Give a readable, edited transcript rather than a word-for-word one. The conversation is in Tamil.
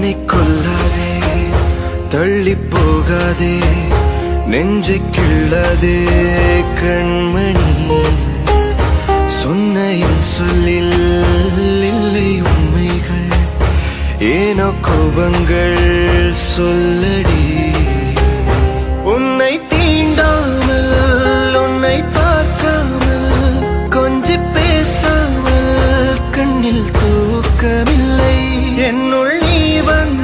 என்னை கொல்லாதே, தள்ளி போகாதே, நெஞ்சை கிள்ளாதே கண்மணி. சொன்ன என் சொல்லில் இல்லை உண்மைகள், ஏனோ கோபங்கள் சொல்லடி. உன்னை தீண்டாமல், உன்னை பார்க்காமல், கொஞ்சி பேசாமல் கண்ணில் தூக்கமில்லை. என்னுள் நீ வந்து